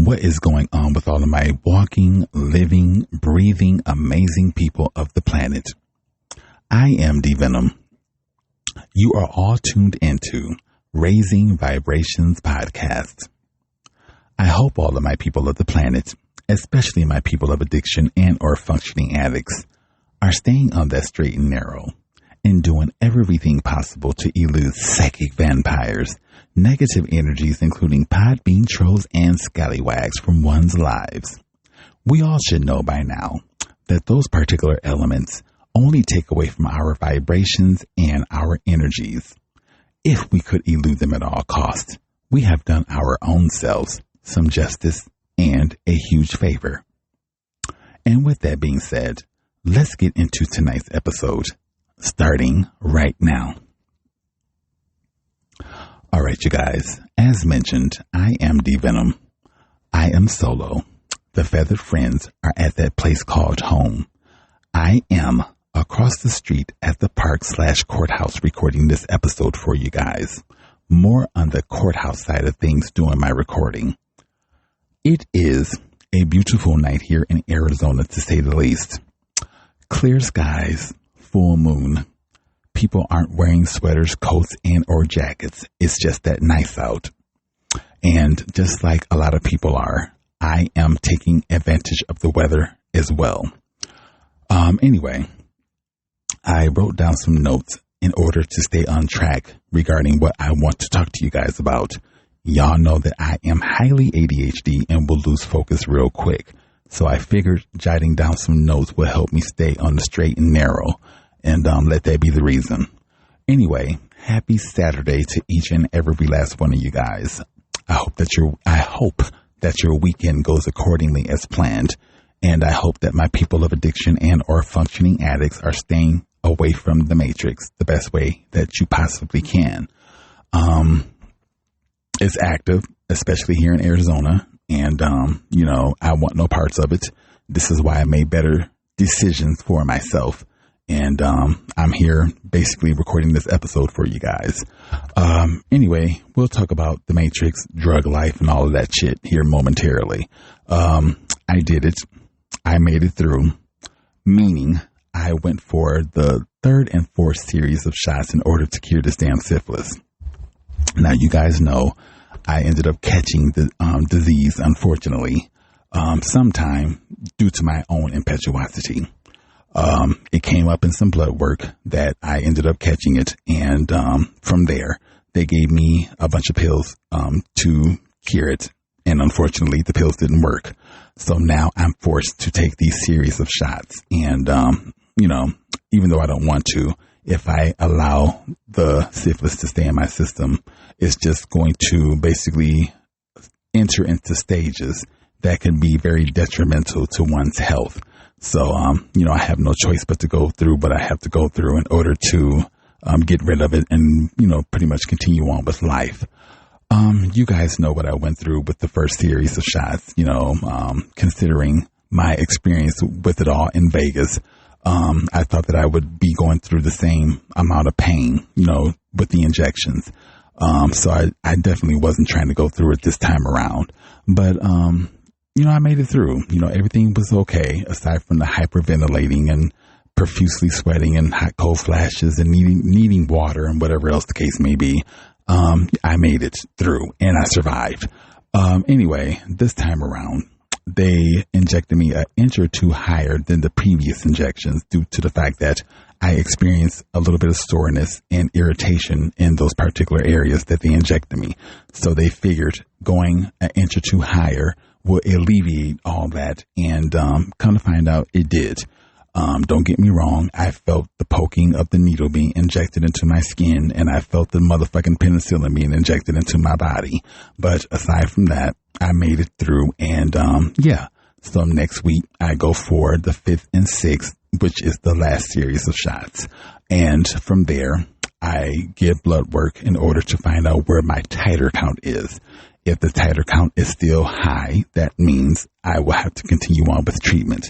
What is going on with all of my walking, living, breathing, amazing people of the planet? I am D Venom. You are all tuned into Raising Vibrations Podcast. I hope all of my people of the planet, especially my people of addiction and or functioning addicts, are staying on that straight and narrow and doing everything possible to elude psychic vampires, negative energies, including podbean trolls and scallywags from one's lives. We all should know by now that those particular elements only take away from our vibrations and our energies. If we could elude them at all costs, we have done our own selves some justice and a huge favor. And with that being said, let's get into tonight's episode, starting right now. All right, you guys, as mentioned, I am D Venom. I am solo. The feathered friends are at that place called home. I am across the street at the park/courthouse recording this episode for you guys. More on the courthouse side of things doing my recording. It is a beautiful night here in Arizona, to say the least. Clear skies, full moon. People aren't wearing sweaters, coats, and or jackets. It's just that nice out. And just like a lot of people are, I am taking advantage of the weather as well. Anyway, I wrote down some notes in order to stay on track regarding what I want to talk to you guys about. Y'all know that I am highly ADHD and will lose focus real quick. So I figured jotting down some notes will help me stay on the straight and narrow. And let that be the reason. Anyway, happy Saturday to each and every last one of you guys. I hope that your weekend goes accordingly as planned. And I hope that my people of addiction and or functioning addicts are staying away from the matrix the best way that you possibly can. It's active, especially here in Arizona. And, I want no parts of it. This is why I made better decisions for myself. And I'm here basically recording this episode for you guys. Anyway, we'll talk about the Matrix, drug life, and all of that shit here momentarily. I did it. I made it through, meaning I went for the 3rd and 4th series of shots in order to cure this damn syphilis. Now, you guys know I ended up catching the disease, unfortunately, sometime due to my own impetuosity. It came up in some blood work that I ended up catching it. And, from there, they gave me a bunch of pills, to cure it. And unfortunately, the pills didn't work. So now I'm forced to take these series of shots. And, even though I don't want to, if I allow the syphilis to stay in my system, it's just going to basically enter into stages that can be very detrimental to one's health. So, I have no choice but to go through what I have to go through in order to get rid of it and, pretty much continue on with life. You guys know what I went through with the first series of shots, considering my experience with it all in Vegas. I thought that I would be going through the same amount of pain, with the injections. So I definitely wasn't trying to go through it this time around. But, I made it through. Everything was okay, aside from the hyperventilating and profusely sweating and hot cold flashes and needing water and whatever else the case may be. I made it through and I survived. Anyway, this time around, they injected me an inch or two higher than the previous injections due to the fact that I experienced a little bit of soreness and irritation in those particular areas that they injected me. So they figured going an inch or two higher will alleviate all that. And come to find out, it did. Don't get me wrong. I felt the poking of the needle being injected into my skin, and I felt the motherfucking penicillin being injected into my body. But aside from that, I made it through. And so next week I go for the 5th and 6th, which is the last series of shots. And from there, I get blood work in order to find out where my titer count is. If the titer count is still high, that means I will have to continue on with treatment.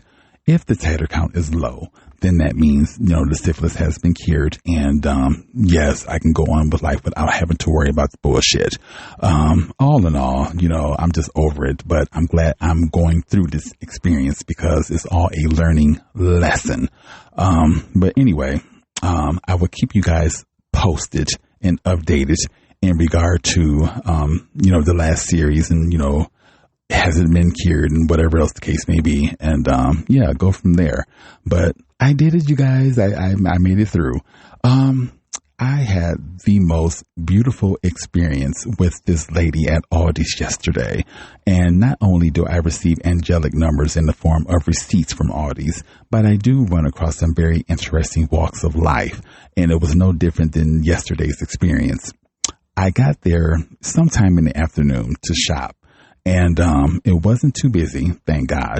If the titer count is low, then that means, the syphilis has been cured. And, yes, I can go on with life without having to worry about the bullshit. All in all, I'm just over it, but I'm glad I'm going through this experience because it's all a learning lesson. But anyway, I will keep you guys posted and updated in regard to, the last series and, has it been cured and whatever else the case may be. And, go from there. But I did it, you guys. I made it through. I had the most beautiful experience with this lady at Aldi's yesterday. And not only do I receive angelic numbers in the form of receipts from Aldi's, but I do run across some very interesting walks of life. And it was no different than yesterday's experience. I got there sometime in the afternoon to shop. And it wasn't too busy, thank God.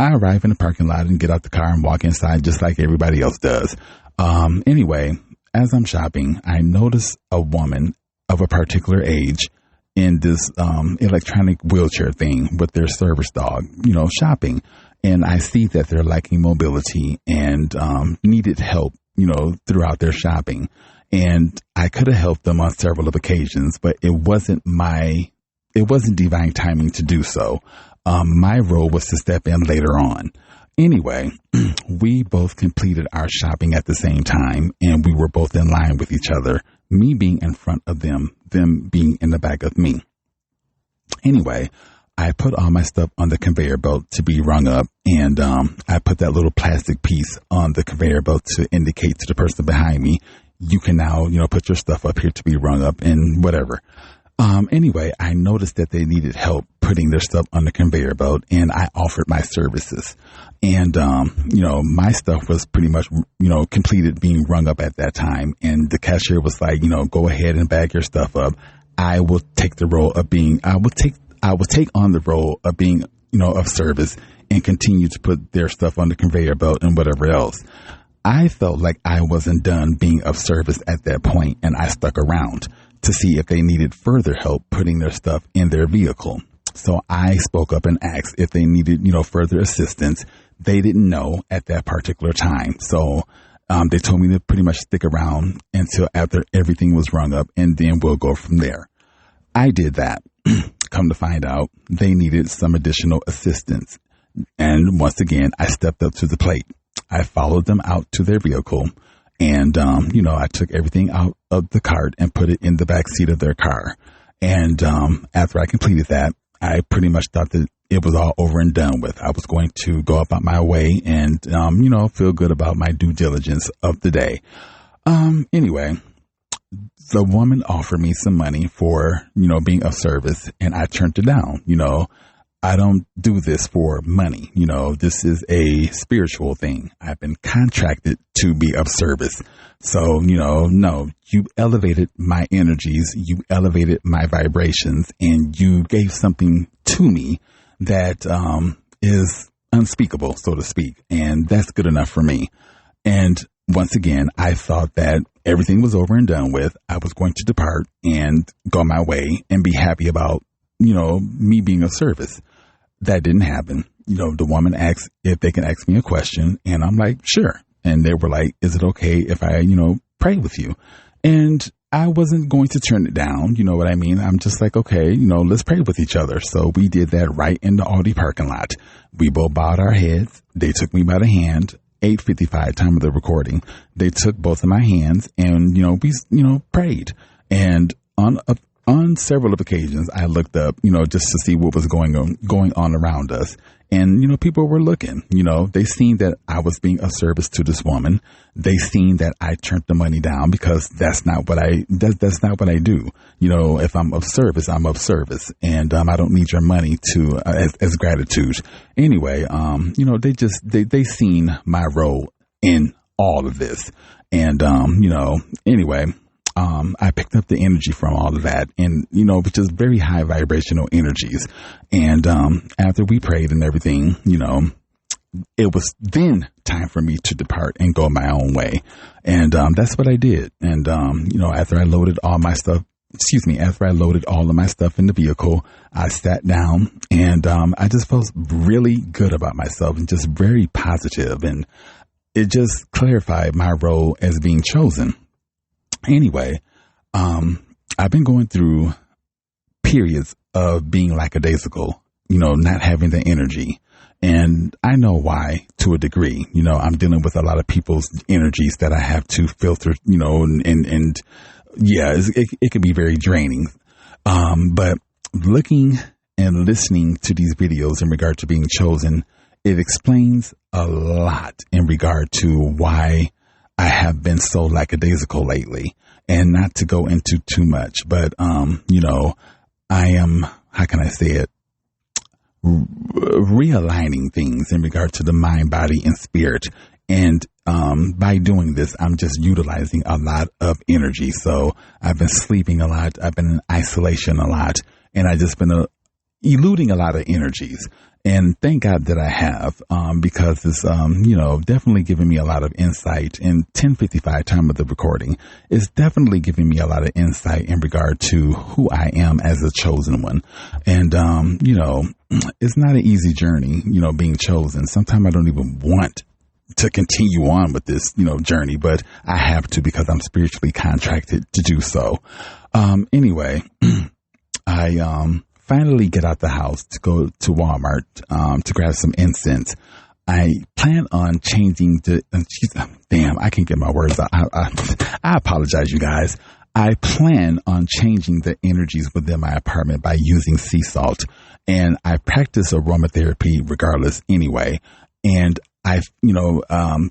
I arrive in the parking lot and get out the car and walk inside just like everybody else does. Anyway, as I'm shopping, I notice a woman of a particular age in this electronic wheelchair thing with their service dog, shopping. And I see that they're lacking mobility and needed help, throughout their shopping. And I could have helped them on several of occasions, but it wasn't divine timing to do so. My role was to step in later on. Anyway, we both completed our shopping at the same time, and we were both in line with each other, me being in front of them being in the back of me. Anyway, I put all my stuff on the conveyor belt to be rung up, and I put that little plastic piece on the conveyor belt to indicate to the person behind me, you can now, put your stuff up here to be rung up and whatever. Anyway, I noticed that they needed help putting their stuff on the conveyor belt, and I offered my services. And, my stuff was pretty much, completed being rung up at that time. And the cashier was like, go ahead and bag your stuff up. I will take the role of I will take on the role of being, of service and continue to put their stuff on the conveyor belt and whatever else. I felt like I wasn't done being of service at that point, and I stuck around to see if they needed further help putting their stuff in their vehicle. So I spoke up and asked if they needed, further assistance. They didn't know at that particular time. So they told me to pretty much stick around until after everything was rung up, and then we'll go from there. I did that. Come to find out, they needed some additional assistance. And once again, I stepped up to the plate. I followed them out to their vehicle, and, I took everything out of the cart and put it in the back seat of their car. And after I completed that, I pretty much thought that it was all over and done with. I was going to go about my way and, feel good about my due diligence of the day. Anyway, the woman offered me some money for, being of service, and I turned it down. I don't do this for money. This is a spiritual thing. I've been contracted to be of service. So, no, you elevated my energies, you elevated my vibrations, and you gave something to me that is unspeakable, so to speak. And that's good enough for me. And once again, I thought that everything was over and done with. I was going to depart and go my way and be happy about, me being of service. That didn't happen. The woman asked if they can ask me a question, and I'm like, sure. And they were like, is it okay if I, pray with you? And I wasn't going to turn it down. You know what I mean? I'm just like, okay, let's pray with each other. So we did that right in the Aldi parking lot. We both bowed our heads. They took me by the hand. 8:55 time of the recording. They took both of my hands and, we, prayed. And on several of occasions, I looked up, just to see what was going on around us. And, people were looking, they seen that I was being of service to this woman. They seen that I turned the money down because that's not what I do. If I'm of service, I'm of service, and, I don't need your money to, as gratitude. Anyway, they seen my role in all of this. And, anyway, I picked up the energy from all of that and, which is very high vibrational energies. And, after we prayed and everything, it was then time for me to depart and go my own way. And, that's what I did. And, after I loaded all my stuff after I loaded all of my stuff in the vehicle, I sat down and I just felt really good about myself and just very positive, and it just clarified my role as being chosen. Anyway, I've been going through periods of being lackadaisical, not having the energy. And I know why to a degree. I'm dealing with a lot of people's energies that I have to filter, and yeah, it can be very draining. But looking and listening to these videos in regard to being chosen, it explains a lot in regard to why I have been so lackadaisical lately. And not to go into too much, but, I am, how can I say it? Realigning things in regard to the mind, body, and spirit. And by doing this, I'm just utilizing a lot of energy. So I've been sleeping a lot. I've been in isolation a lot. And I just been eluding a lot of energies. And thank God that I have, because it's, definitely giving me a lot of insight. And 10:55 time of the recording is definitely giving me a lot of insight in regard to who I am as a chosen one. And, it's not an easy journey, being chosen. Sometimes I don't even want to continue on with this, journey, but I have to because I'm spiritually contracted to do so. Anyway, I, finally get out the house to go to Walmart to grab some incense. I plan on changing I can't get my words out. I apologize, you guys. I plan on changing the energies within my apartment by using sea salt. And I practice aromatherapy regardless anyway. And I,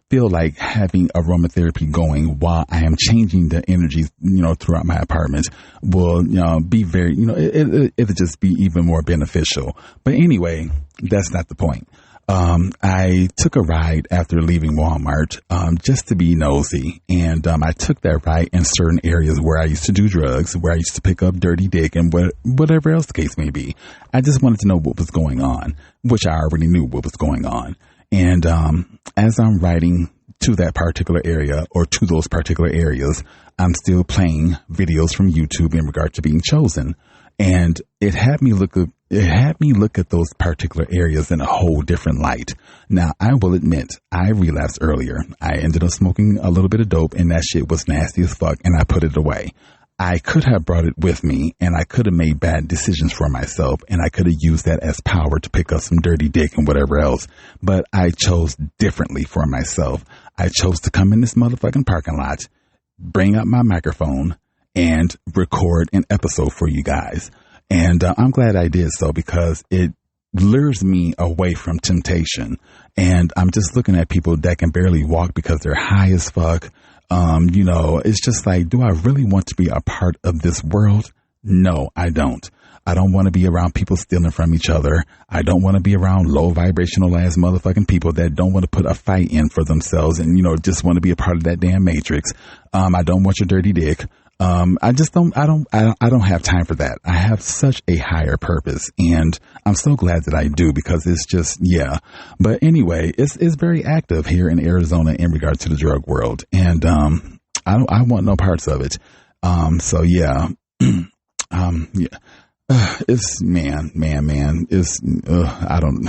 feel like having aromatherapy going while I am changing the energies, throughout my apartment will, be very, it'll just be even more beneficial. But anyway, that's not the point. I took a ride after leaving Walmart, just to be nosy. And, I took that ride in certain areas where I used to do drugs, where I used to pick up dirty dick and whatever else the case may be. I just wanted to know what was going on, which I already knew what was going on. And as I'm riding to that particular area or to those particular areas, I'm still playing videos from YouTube in regard to being chosen. And it had me look at those particular areas in a whole different light. Now, I will admit, I relapsed earlier. I ended up smoking a little bit of dope, and that shit was nasty as fuck, and I put it away. I could have brought it with me, and I could have made bad decisions for myself, and I could have used that as power to pick up some dirty dick and whatever else. But I chose differently for myself. I chose to come in this motherfucking parking lot, bring up my microphone, and record an episode for you guys. And I'm glad I did so because it lures me away from temptation. And I'm just looking at people that can barely walk because they're high as fuck. It's just like, do I really want to be a part of this world? No, I don't. I don't want to be around people stealing from each other. I don't want to be around low vibrational ass motherfucking people that don't want to put a fight in for themselves and, just want to be a part of that damn matrix. I don't want your dirty dick. I don't have time for that. I have such a higher purpose, and I'm so glad that I do because it's just, yeah. But anyway, it's very active here in Arizona in regard to the drug world. And, I want no parts of it. So yeah, yeah, it's man, it's, I don't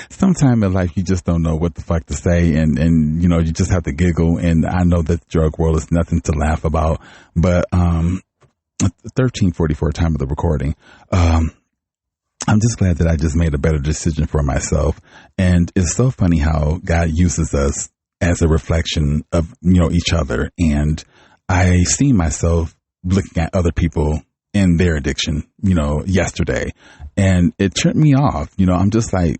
sometime in life you just don't know what the fuck to say and you just have to giggle, and I know that the drug world is nothing to laugh about, but 13:44 time of the recording, I'm just glad that I just made a better decision for myself. And it's so funny how God uses us as a reflection of each other, and I see myself looking at other people in their addiction yesterday, and it turned me off. I'm just like,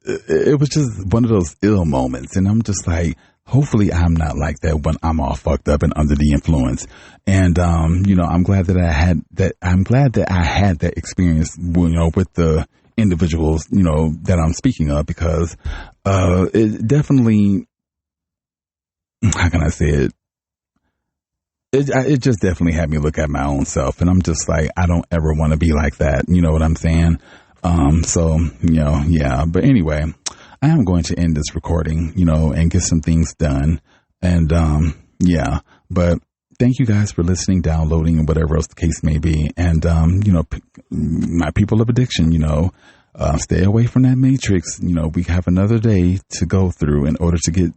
it was just one of those ill moments. And I'm just like, hopefully I'm not like that when I'm all fucked up and under the influence. And, I'm glad that I had that experience, with the individuals, that I'm speaking of, because, it definitely, how can I say it? It just definitely had me look at my own self, and I'm just like, I don't ever want to be like that. You know what I'm saying? So, yeah, but anyway, I am going to end this recording, and get some things done. And, yeah, but thank you guys for listening, downloading, and whatever else the case may be. And, my people of addiction, stay away from that matrix. We have another day to go through in order to get,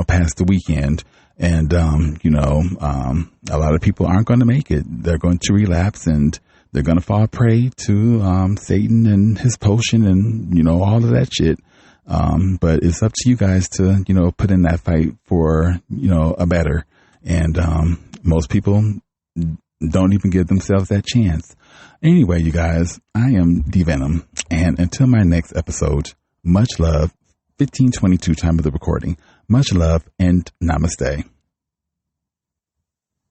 past the weekend. And, a lot of people aren't going to make it. They're going to relapse and they're going to fall prey to, Satan and his potion and, all of that shit. But it's up to you guys to, put in that fight for, a better. And, most people don't even give themselves that chance. Anyway, you guys, I am D-Venom. And until my next episode, much love, 15:22 time of the recording. Much love and namaste.